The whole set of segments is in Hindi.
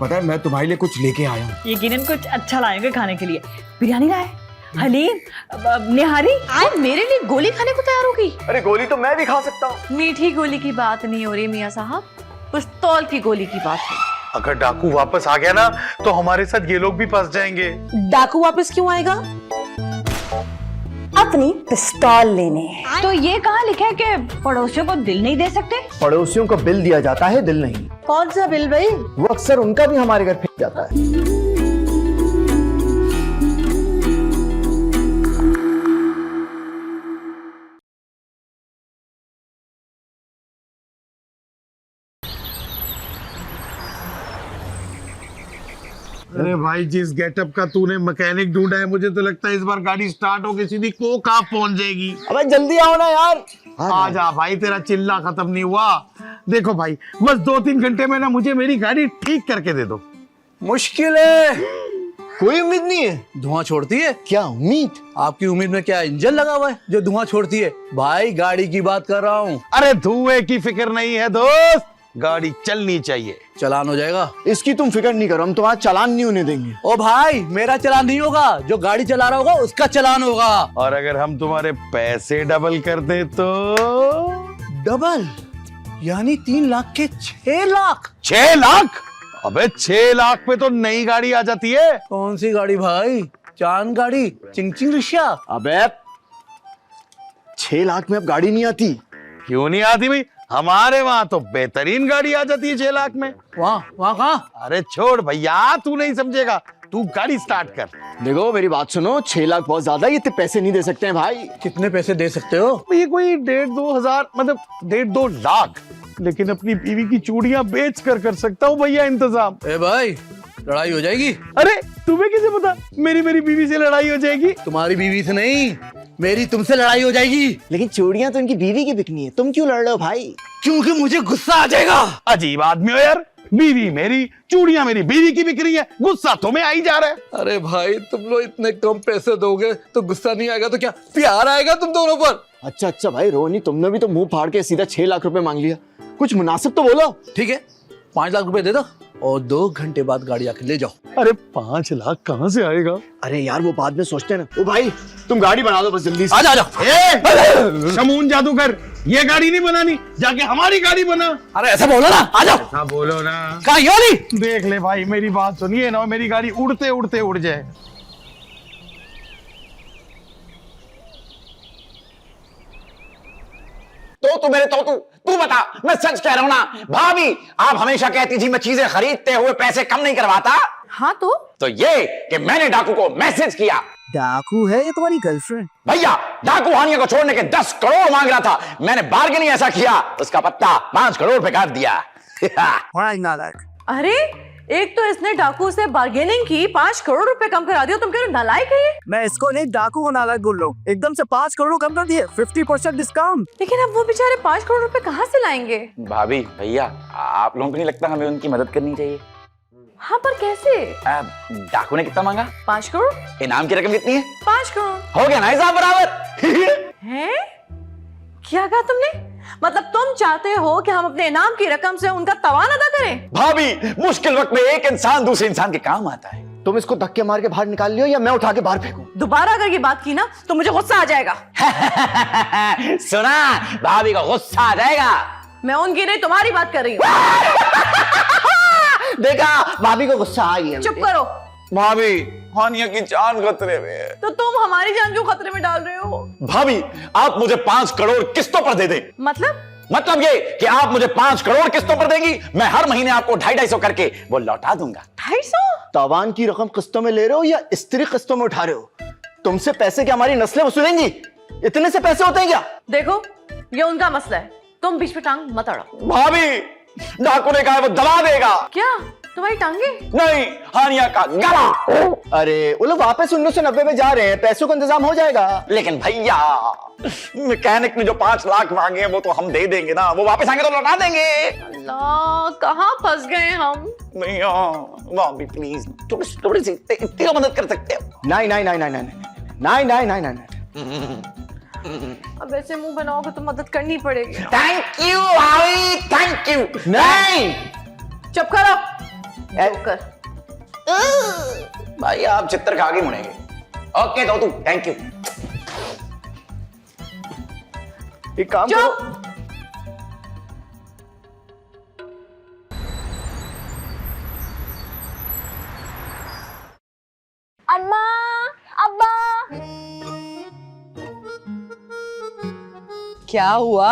पता है मैं तुम्हारे लिए कुछ लेके आया हूँ। यकीनन कुछ अच्छा लाएंगे खाने के लिए। बिरयानी लाए, हलीम, निहारी। आज मेरे लिए गोली खाने को तैयार हो गई। अरे गोली तो मैं भी खा सकता हूँ। मीठी गोली की बात नहीं हो रही मियाँ साहब, पिस्तौल की गोली की बात है। अगर डाकू वापस आ गया ना तो हमारे साथ ये लोग भी फंस जाएंगे। डाकू वापस क्यों आएगा? अपनी पिस्तौल लेने। तो ये कहाँ लिखा है कि पड़ोसियों को दिल नहीं दे सकते? पड़ोसियों को बिल दिया जाता है, दिल नहीं। कौन सा बिल भाई? वो अक्सर उनका भी हमारे घर फेंक जाता है। अरे भाई जिस गेटअप का तूने मैकेनिक ढूंढा है, मुझे तो लगता है इस बार गाड़ी स्टार्ट होके सीधी कोका पहुंच जाएगी। अबे जल्दी आओ ना यार। आ जा भाई, तेरा चिल्ला खत्म नहीं हुआ। देखो भाई, बस 2-3 घंटे में ना मुझे मेरी गाड़ी ठीक करके दे दो। मुश्किल है, कोई उम्मीद नहीं है। धुआं छोड़ती है? क्या उम्मीद? आपकी उम्मीद में क्या इंजन लगा हुआ है जो धुआं छोड़ती है? भाई गाड़ी की बात कर रहा हूँ। अरे धुएं की फिक्र नहीं है दोस्त, गाड़ी चलनी चाहिए। चालान हो जाएगा। इसकी तुम फिक्र नहीं करो, हम तुम्हारा चालान नहीं होने देंगे। ओ भाई, मेरा चालान नहीं होगा, जो गाड़ी चला रहा होगा उसका चालान होगा। और अगर हम तुम्हारे पैसे डबल कर दे तो? डबल यानी 3 लाख के 6 लाख। 6 लाख? अबे 6 लाख पे तो नई गाड़ी आ जाती है। कौन सी गाड़ी भाई? चांद गाड़ी, चिंग चिंग रिक्शा। अबे 6 लाख में अब गाड़ी नहीं आती। क्यों नहीं आती भाई? हमारे वहां तो बेहतरीन गाड़ी आ जाती है 6 लाख में। वहाँ कहाँ? अरे छोड़ भैया, तू नहीं समझेगा, तू गाड़ी स्टार्ट कर। देखो मेरी बात सुनो, 6 लाख बहुत ज्यादा, ये इतने पैसे नहीं दे सकते हैं भाई। कितने पैसे दे सकते हो? ये कोई 1.5-2 हजार, मतलब 1.5-2 लाख, लेकिन अपनी बीवी की चूड़ियां बेच कर सकता हूँ भैया इंतजाम। ए भाई, लड़ाई हो जाएगी। अरे तुम्हें कैसे पता मेरी बीवी से लड़ाई हो जाएगी? तुम्हारी बीवी से नहीं, मेरी तुमसे लड़ाई हो जाएगी। लेकिन चूड़ियां तो इनकी बीवी की बिकनी है, तुम क्यों लड़ रहे हो भाई? क्योंकि मुझे गुस्सा आ जाएगा। अजीब आदमी हो यार, बीवी मेरी, चूड़ियां मेरी बीवी की बिक रही है, गुस्सा तुम्हें आ ही जा रहा है। अरे भाई, तुम लोग इतने कम पैसे दोगे तो गुस्सा नहीं आएगा तो क्या प्यार आएगा तुम दोनों पर? अच्छा भाई रोनी, तुमने भी तो मुंह फाड़ के सीधा 6 लाख रुपए मांग लिया, कुछ मुनासिब तो बोलो। ठीक है, 5 लाख रुपए दे दो और 2 घंटे बाद गाड़ी आके ले जाओ। अरे 5 लाख कहाँ से आएगा? अरे यार वो बाद में सोचते हैं ना। ओ भाई तुम गाड़ी बना दो बस जल्दी से। आजा। शमून जादूगर, ये गाड़ी नहीं बनानी, जाके हमारी गाड़ी बना। अरे ऐसा बोलो ना, आ जाओ। हाँ बोलो ना। कहाँ ये वाली? देख ले भाई, मेरी बात सुनिए ना, मेरी गाड़ी उड़ते उड़ते उड़ जाए। तू बता, मैं सच कह रहा हूं ना। भाभी, आप हमेशा कहती थी मैं चीजें खरीदते हुए पैसे कम नहीं करवाता। हाँ तो ये कि मैंने डाकू को मैसेज किया। डाकू है ये तुम्हारी गर्लफ्रेंड? भैया, डाकू हानिया को छोड़ने के 10 करोड़ मांग रहा था, मैंने बार्गेनिंग ऐसा किया, उसका पत्ता 5 करोड़ पे काट दिया। अरे एक तो इसने डाकू से बार्गेनिंग की, 5 करोड़ रुपए कम करा दिया, तुम कह रहे हो नालायक है ये? मैं इसको नहीं, डाकू को नालायक बोल रहा हूँ। एकदम से 5 करोड़ कम कर दिए, 50% डिस्काउंट। लेकिन अब वो बेचारे 5 करोड़ रुपए कहाँ से लाएंगे? भाभी, भैया, आप लोगों को नहीं लगता हमें उनकी मदद करनी चाहिए? हाँ पर कैसे? डाकू ने कितना मांगा? 5 करोड़। इनाम की रकम कितनी है? 5 करोड़। हो गया ना हिसाब बराबर। हैं? क्या कहा तुमने? मतलब तुम चाहते हो कि हम अपने इनाम की रकम से उनका तवान अदा करें? भाभी, मुश्किल वक्त में एक इंसान दूसरे इंसान के काम आता है। तुम इसको धक्के मार के बाहर निकाल लियो या मैं उठा के बाहर फेंकूं? दोबारा अगर ये बात की ना तो मुझे गुस्सा आ जाएगा। सुना, भाभी को गुस्सा आ जाएगा। मैं उनकी नहीं तुम्हारी बात कर रही हूँ। देखा, भाभी को गुस्सा आ गया। चुप करो। भाभी, हानिया की जान खतरे में है। तो तुम हमारी जान क्यों खतरे में डाल रहे हो? भाभी, आप मुझे 5 करोड़ किस्तों पर दे दें। मतलब ये कि आप मुझे 5 करोड़ किस्तों पर देंगी, मैं हर महीने आपको 250-250 करके वो लौटा दूंगा। 250? तावान की रकम किस्तों में ले रहे हो या स्त्री किस्तों में उठा रहे हो? तुमसे पैसे क्या हमारी नस्लें वसूलेंगी? इतने से पैसे होते हैं क्या? देखो, ये उनका मसला है, तुम बीच में टांग मत अड़ाओ। भाभी, डाकू ने कहा है वो दबा देगा। क्या तुम्हारी टांगे? नहीं, हानिया का गला। अरे वो लोग वापस 1990 में जा रहे हैं, पैसों का इंतजाम हो जाएगा। लेकिन भैया, मैकेनिक ने जो 5 लाख मांगे हैं वो तो हम दे देंगे ना, वो वापस आएंगे तो लौटा देंगे। अल्लाह, कहाँ फंस गए हम? भैया, भाभी प्लीज, थोड़ी सी इतनी तो मदद कर सकते हो। नहीं नहीं नहीं नहीं नहीं नहीं नहीं नहीं नहीं नहीं। अब ऐसे मुंह बनाओगे तो मदद करनी पड़ेगी। थैंक यू भाभी, थैंक यू। नहीं, चुप करो। जोकर। भाई आप चित्र खा के मुड़ेंगे। ओके तो तू थैंक यू। एक काम चुप। करो, अम्मा, अब्बा, क्या हुआ?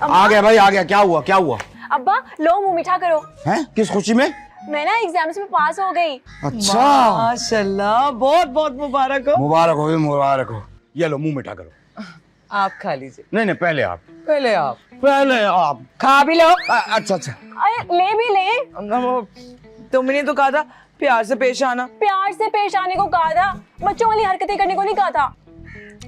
आ गया भाई, आ गया। क्या हुआ, क्या हुआ? अब्बा लो मुंह मीठा करो। हैं? किस खुशी में? मैं ना एग्जाम्स में पास हो गई। अच्छा, माशाल्लाह, बहुत बहुत मुबारक हो। मुबारक हो, मुबारक हो। ये लो मुंह मीठा करो। आप खा लीजिए। नहीं नहीं, पहले आप, पहले आप पहले आप। खा भी लो। अच्छा अच्छा। अरे ले भी ले। तुमने तो कहा था प्यार से पेश आना। प्यार से पेश आने को कहा था, बच्चों वाली हरकतें करने को नहीं कहा था।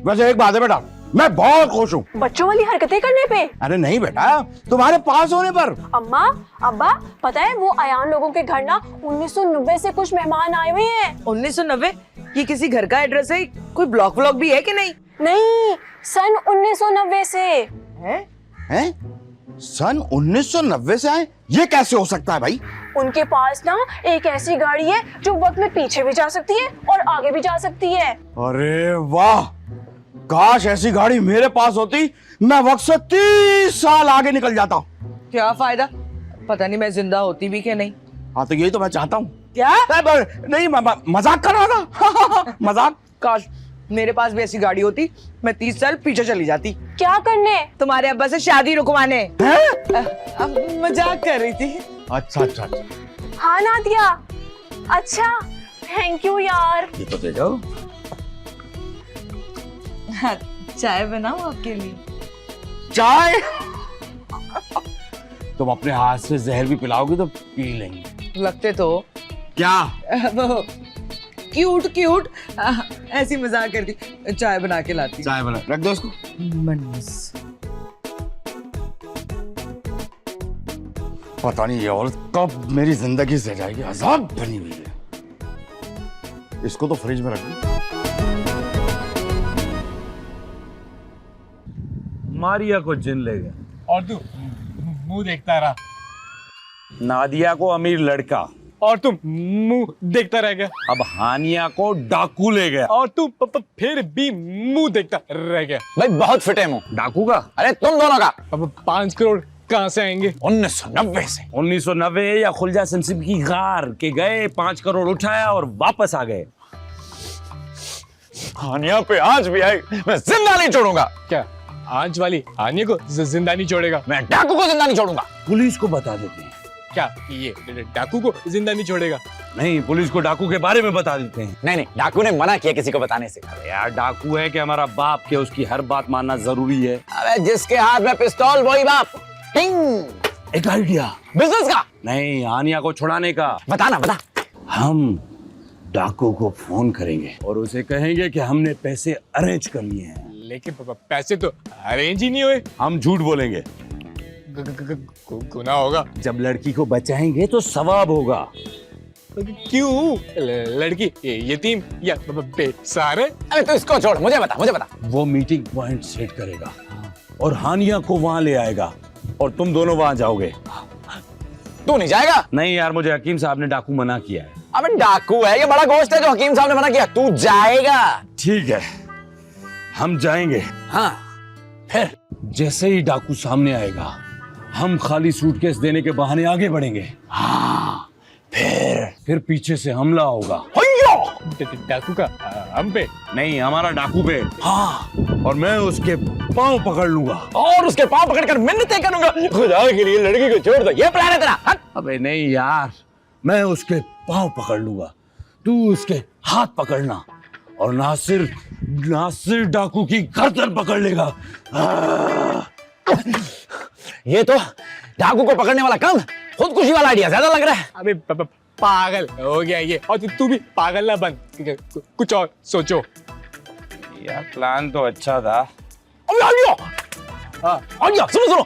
वैसे एक बात है बेटा, मैं बहुत खुश हूँ। बच्चों वाली हरकतें करने पे? अरे नहीं बेटा, तुम्हारे पास होने पर। अम्मा, अब्बा, पता है वो अयान लोगों के घर ना 1990 से कुछ मेहमान आए हुए हैं। 1990? ये किसी घर का एड्रेस है? कोई ब्लॉक व्लॉक भी है कि नहीं? नहीं, सन 1990 से। हैं? सन 1990 से आए? ये कैसे हो सकता है भाई? उनके पास ना एक ऐसी गाड़ी है जो वक्त में पीछे भी जा सकती है और आगे भी जा सकती है। अरे वाह, काश ऐसी गाड़ी मेरे पास होती, मैं वक्त से 30 साल आगे निकल जाता। क्या फायदा, पता नहीं मैं जिंदा होती भी कि नहीं। हाँ तो यही तो मैं चाहता हूँ। क्या? नहीं, मजाक कर रहा था। मजाक। काश मेरे पास भी ऐसी गाड़ी होती, मैं 30 साल पीछे चली जाती। क्या करने? तुम्हारे अब्बा से शादी रुकवाने। अब मजाक कर रही थी। अच्छा अच्छा अच्छा। हाँ नादिया, अच्छा थैंक यू यार। ये तो दे जाओ। चाय बनाओ आपके लिए। चाय? तुम अपने हाथ से जहर भी पिलाओगी तो पी लेंगे। लगते तो क्या? वो क्यूट क्यूट ऐसी मजाक करती। चाय बना के लाती। चाय बना रख दो इसको। पता नहीं ये औरत कब मेरी जिंदगी से जाएगी, अजाब बनी हुई है। इसको तो फ्रिज में रख दो। मारिया को जिन ले गया और तू मुंह देखता रहा। नादिया को अमीर लड़का और तुम मुंह देखता रह गया। अब हानिया को डाकू ले गया और तू फिर भी मुंह देखता रह गया। भाई बहुत फिटे मुंह। डाकू का? अरे तुम दोनों का। अब 5 करोड़ कहाँ से आएंगे? 1990 से। 1990 या खुलजा सिमसिम की गार के गए, 5 करोड़ उठाया और वापस आ गए। हानिया पे आज भी आई, मैं जिंदा नहीं छोड़ूंगा। क्या आज वाली हानिया को जिंदा नहीं छोड़ेगा? मैं डाकू को जिंदा नहीं छोड़ूंगा। पुलिस को बता देते हैं। क्या ये डाकू को जिंदा नहीं छोड़ेगा? नहीं, पुलिस को डाकू के बारे में बता देते हैं। नहीं नहीं, डाकू ने मना किया किसी को बताने से। अरे यार डाकू है कि हमारा बाप के, उसकी हर बात मानना जरूरी है। अरे जिसके हाथ में पिस्तौल वही बाप। टिंग। एक आइडिया। बिजनेस का? नहीं, हानिया को छुड़ाने का। बताना बता। हम डाकू को फोन करेंगे और उसे कहेंगे कि हमने पैसे अरेंज कर लिए हैं। लेकिन पैसे तो अरेंज ही नहीं हुए। हम झूठ बोलेंगे। गुनाह होगा। जब लड़की को बचाएंगे तो सवाब होगा। क्यों? लड़की यतीम या बेसहारा? अरे तो इसको छोड़, मुझे बता। वो मीटिंग पॉइंट सेट करेगा और हानिया को वहां ले आएगा और तुम दोनों वहां जाओगे। तू नहीं जाएगा? नहीं यार, मुझे हकीम साहब ने डाकू मना किया है। अबे डाकू है, ये बड़ा गोश्त है जो हकीम साहब ने मना किया। तू जाएगा? ठीक है, हम जाएंगे। हाँ, फिर जैसे ही डाकू सामने आएगा, हम खाली सूटकेस देने के बहाने आगे बढ़ेंगे। हाँ, फिर पीछे से हमला होगा। डाकू का हम पे? नहीं, हमारा डाकू पे। हाँ, और मैं उसके पांव पकड़ लूंगा और उसके पांव पकड़कर मिन्नतें करूंगा। खुदा के लिए लड़की को छोड़ दो, ये प्लान है तेरा? अबे नहीं यार, मैं उसके पांव पकड़ लूंगा, तू उसके हाथ पकड़ना और नासिर डाकू की गर्दन पकड़ लेगा। ये तो डाकू को पकड़ने वाला काम खुदकुशी वाला आइडिया ज्यादा लग रहा है। अबे पागल हो गया ये। और तू भी पागल ना बन, कुछ और सोचो। यार प्लान तो अच्छा था। सुनो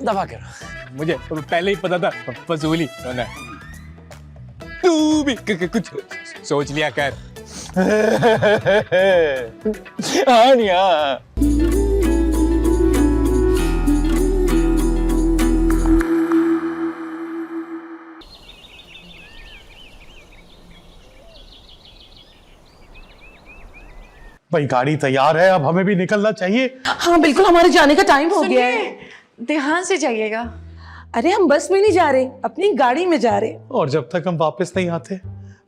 दबा कर। मुझे पहले ही पता था फजूली होना है। तू भी कुछ सोच लिया कर। हानिया भाई गाड़ी तैयार है, अब हमें भी निकलना चाहिए। हाँ बिल्कुल, हमारे जाने का टाइम हो गया है। ध्यान से जाइएगा। अरे हम बस में नहीं जा रहे, अपनी गाड़ी में जा रहे। और जब तक हम वापस नहीं आते,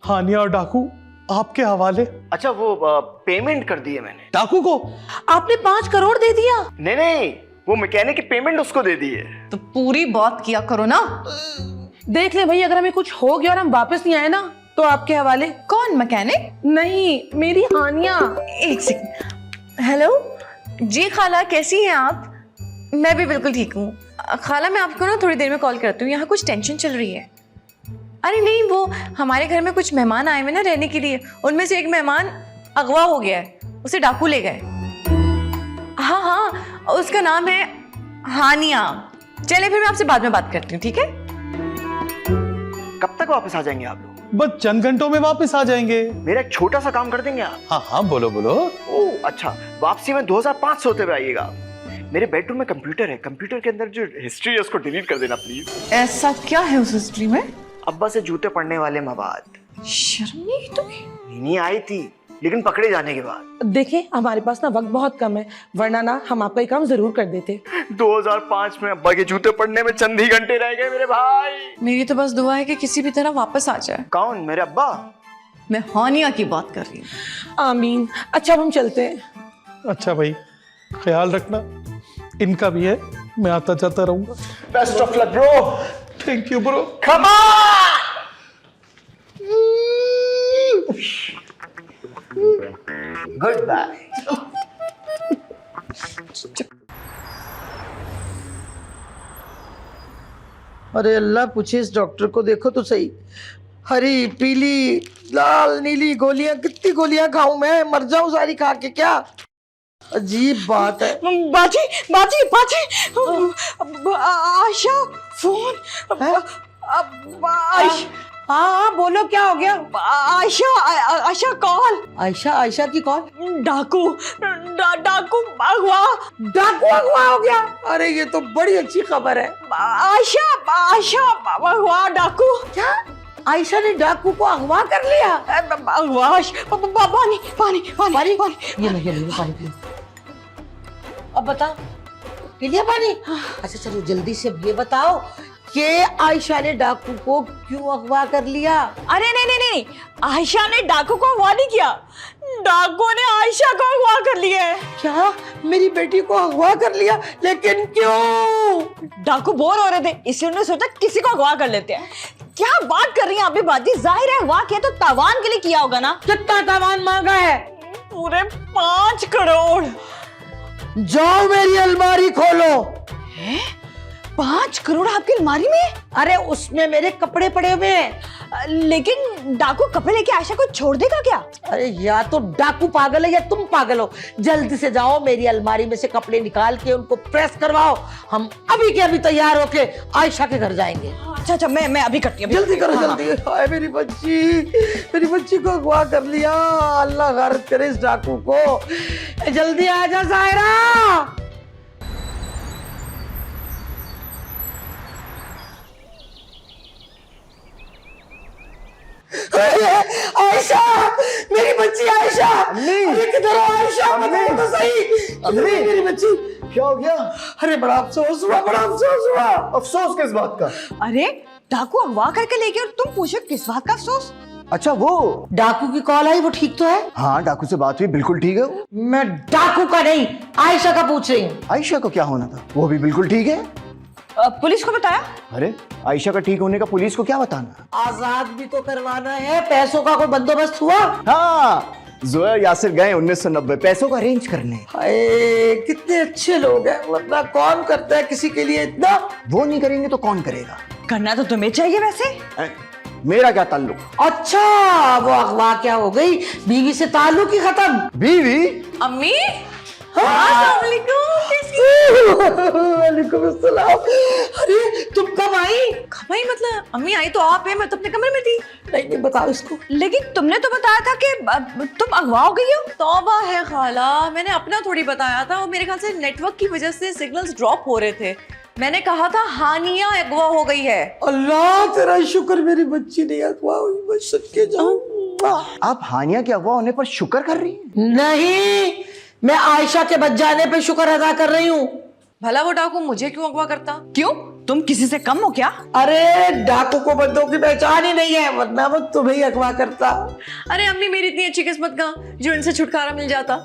हानिया और डाकू आपके हवाले। अच्छा वो पेमेंट कर दी है मैंने डाकू को? आपने 5 करोड़ दे दिया? नहीं नहीं, वो मैकेनिक की पेमेंट उसको दे दी है। तो पूरी बात किया करो ना। देख ले भाई, अगर हमें कुछ हो गया और हम वापस नहीं आए ना तो आपके हवाले। कौन मैकेनिक? नहीं, मेरी हानिया। एक सेकंड। हेलो जी खाला, कैसी हैं आप? मैं भी बिल्कुल ठीक हूँ खाला। मैं आपको ना थोड़ी देर में कॉल करती हूँ, यहाँ कुछ टेंशन चल रही है। अरे नहीं, वो हमारे घर में कुछ मेहमान आए हुए ना रहने के लिए, उनमें से एक मेहमान अगवा हो गया है, उसे डाकू ले गए। हाँ हाँ, उसका नाम है हानिया। चले फिर मैं आपसे बाद में बात करती हूँ, ठीक है? कब तक वापस आ जाएंगे आप लोग? बस चंद घंटों में वापस आ जाएंगे। मेरा एक छोटा सा काम कर देंगे आप? हाँ हाँ, बोलो बोलो। ओह अच्छा, वापसी में 2500 होते हुए आइएगा। मेरे बेडरूम में कंप्यूटर है, कंप्यूटर के अंदर जो हिस्ट्री है उसको डिलीट कर देना प्लीज। ऐसा क्या है उस हिस्ट्री में? अब्बा से जूते पड़ने वाले मवाद। शर्म नहीं तुम्हें? नहीं आई थी, लेकिन पकड़े जाने के बाद। देखिए हमारे पास ना वक्त बहुत कम है, वरना ना हम आपका ये काम जरूर कर देते। 2005 में अब्बा के जूते पड़ने में चंद ही घंटे रह गए मेरे भाई। मेरी तो बस दुआ है कि किसी भी तरह वापस आ जाए। कौन, मेरे अब्बा? मैं हानिया की बात कर रही हूँ। आमीन। अच्छा हम चलते हैं। अच्छा भाई, ख्याल रखना, इनका भी है, मैं आता जाता रहूंगा। Best of luck bro. Thank you bro. Come on. Good bye. अरे अल्लाह, पूछे इस डॉक्टर को, देखो तो सही, हरी पीली लाल नीली गोलियां, कितनी गोलियां खाऊं मैं, मर जाऊं सारी खा के क्या? अजीब बात है। बाजी बाजी बाजी, आयशा फोन। हाँ बोलो, क्या हो गया? आयशा आयशा कॉल। आयशा आयशा की कॉल? डाकू डाकू अगवा। डाकू अगवा हो गया? अरे ये तो बड़ी अच्छी खबर है। आयशा आयशा अगवा डाकू। क्या? आयशा ने डाकू को अगवा कर लिया? अगवाश। पानी पानी पानी पानी। ये नहीं पानी पी। अब बताओ, पी लिया पानी? अच्छा चलो जल्दी से ये बताओ कि आयशा ने डाकू को क्यों अगवा कर लिया? अरे नहीं नहीं नहीं, आयशा ने डाकू को अगवा नहीं किया, डाकू ने आयशा को अगवा कर लिया है। क्या? मेरी बेटी को अगवा कर लिया? लेकिन क्यों? डाकू बोर हो रहे थे, इसलिए उन्होंने सोचा किसी को अगवा कर लेते हैं। क्या बात कर रही हैं आप भी बाजी? जाहिर है अगवा किया तो तावान के लिए किया होगा ना। कितना तावान मांगा है? पूरे 5 करोड़। जाओ मेरी अलमारी खोलो। 5 करोड़ आपकी अलमारी में? अरे उसमें मेरे कपड़े पड़े हुए हैं। लेकिन डाकू कपड़े लेके आयशा को छोड़ देगा क्या? अरे या तो डाकू पागल है या तुम पागल हो। जल्दी से जाओ, मेरी अलमारी में से कपड़े निकाल के उनको प्रेस करवाओ। हम अभी के अभी तैयार होके आयशा के घर जाएंगे। अच्छा अच्छा, मैं अभी करती हूँ। जल्दी करो जल्दी। हाय मेरी बच्ची को अगवा कर लिया। अल्लाह गर्द करे इस डाकू को। जल्दी आ जा सायरा। आयशा, मेरी बच्ची आयशा। अरे किधर हो आयशा? बताओ तो सही। मेरी बच्ची। क्या हो गया? अरे बड़ा अफसोस हुआ, बड़ा अफसोस हुआ। अफसोस किस बात का? अरे डाकू अगवा करके ले गया और तुम पूछो किस बात का अफसोस? अच्छा वो डाकू की कॉल आई, वो ठीक तो है? हाँ, डाकू से बात हुई, बिल्कुल ठीक है वो। मैं डाकू का नहीं, आयशा का पूछ रही हूँ। आयशा को क्या होना था? वो भी बिल्कुल ठीक है। पुलिस को बताया? अरे आयशा का ठीक होने का पुलिस को क्या बताना? आजाद भी तो करवाना है, पैसों का कोई बंदोबस्त हुआ? हाँ, जोया यासिर गए 1990 पैसों का अरेंज करने। हाय कितने अच्छे लोग हैं, वरना कौन करता है किसी के लिए इतना? वो नहीं करेंगे तो कौन करेगा? करना तो तुम्हें चाहिए वैसे। मेरा क्या ताल्लुक? अच्छा वो अगवा क्या हो गई, बीवी से ताल्लुक ही खत्म? बीवी? अम्मी वालेकुम अस्सलाम। अरे तुम कब आई? कब आई मतलब? अम्मी आई तो आप है, मैं तो अपने कमरे में थी। नहीं बताओ इसको। लेकिन तुमने तो बताया था कि तुम अगवा हो गई हो। तौबा है खाला, मैंने अपना थोड़ी बताया था। वो मेरे ख्याल से नेटवर्क की वजह से सिग्नल्स ड्रॉप हो रहे थे। मैंने कहा था हानिया अगवा हो गई है। अल्लाह तेरा शुक्र, मेरी बच्ची नहीं अगवा हुई, मैं सदके जाऊं। आप हानिया के अगवा होने पर शुक्र कर रही हैं? नहीं, मैं आयशा के बच जाने पे शुक्र अदा कर रही हूँ। भला वो डाकू मुझे क्यों अगवा करता? क्यों, तुम किसी से कम हो क्या? अरे डाकू को बंदों की पहचान ही नहीं है, वरना वो तुम्हें ही अगवा करता। अरे अम्मी, मेरी इतनी अच्छी किस्मत का जो इनसे छुटकारा मिल जाता।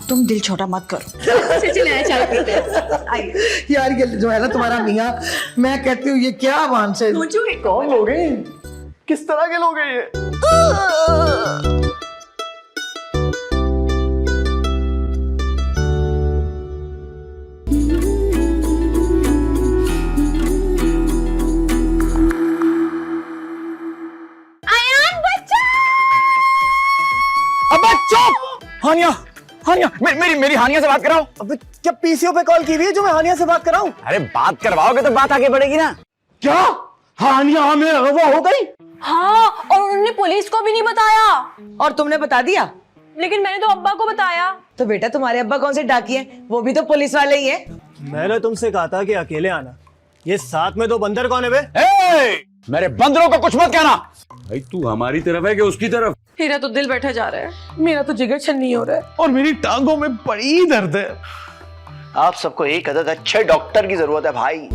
तुम दिल छोटा मत करो। चले चाय पीते हैं। आइए। यार ये जो है ना तुम्हारा मियाँ, मैं कहती हूँ ये क्या मान से कौन लोग हैं? किस तरह के लोग हैं ये? अबे चुप! हानिया, हानिया, मेरी हानिया से बात कराओ। अबे क्या पीसीओ पे कॉल की हुई है जो मैं हानिया से बात कर रहा हूँ? अरे बात करवाओगे तो बात आगे बढ़ेगी ना। क्या हानिया हमें अगवा हो गई? हाँ, और उन्होंने पुलिस को भी नहीं बताया। और तुमने बता दिया? लेकिन मैंने तो अब्बा को बताया। तो बेटा तुम्हारे अब्बा कौन से डाकी हैं? वो भी तो पुलिस वाले ही हैं। मैंने तुमसे कहा था कि अकेले आना। ये साथ में दो बंदर कौन है बे? मेरे बंदरों को कुछ मत कहना। भाई तू हमारी तरफ है कि उसकी तरफ? मेरा तो दिल बैठा जा रहा है। मेरा तो जिगर छन्नी हो रहा है। और मेरी टांगों में बड़ी दर्द है। आप सबको एक अदद अच्छे डॉक्टर की जरूरत है भाई।